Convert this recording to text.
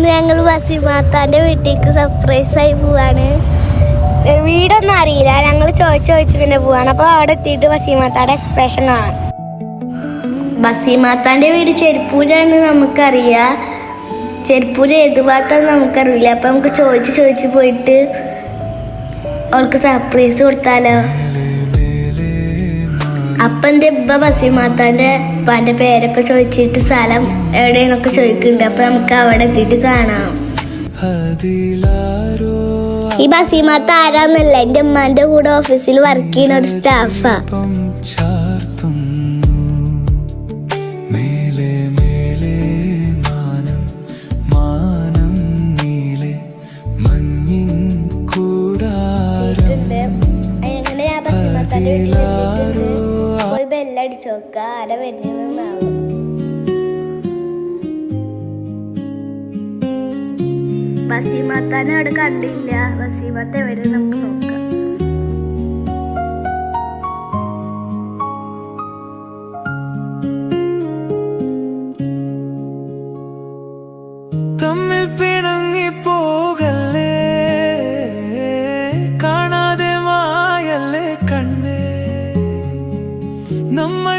ഇന്ന് ഞങ്ങൾ വസീമാത്താൻ്റെ വീട്ടിലേക്ക് സർപ്രൈസായി പോവാണ്. വീടൊന്നും അറിയില്ല, ഞങ്ങൾ ചോദിച്ച് പിന്നെ പോവാണ്. അപ്പോൾ അവിടെ എത്തിയിട്ട് വസീമാത്താടെ എക്സ്പ്രഷൻ കാണാം. വസീമാത്താൻ്റെ വീട് ചെരുപ്പൂരാന്ന് നമുക്കറിയാം. ചെരുപ്പൂര് ഏത് ഭാഗത്താന്ന് നമുക്കറിയില്ല. അപ്പം നമുക്ക് ചോദിച്ച് പോയിട്ട് അവൾക്ക് സർപ്രൈസ് കൊടുത്താലോ. അപ്പം എൻ്റെ ഇബ്ബ വസീമാത്താൻ്റെ ഉപ്പാൻ്റെ പേരൊക്കെ ചോദിച്ചിട്ട് സ്ഥലം എവിടെയെന്നൊക്കെ ചോദിക്കുന്നുണ്ട്. അപ്പം നമുക്ക് അവിടെ എത്തിയിട്ട് കാണാം. ഈ വസീമാത്ത ആരാന്നല്ല, എൻ്റെ ഉമ്മാൻ്റെ കൂടെ ഓഫീസിൽ വർക്ക് ചെയ്യുന്ന ഒരു സ്റ്റാഫാ. പോയി ബെല്ലടിച്ചു നോക്ക, ആരെ വരുന്നതാവും. വസീമാത്താനെ അവിടെ കണ്ടില്ല. വസീമാത്ത എവിടെ നമുക്ക് നോക്കാം. തമ്മിൽ പിണങ്ങി പോകല്ലേ, കാണാതെ മായല്ലേ കണ്ണേ, നമ്മൾ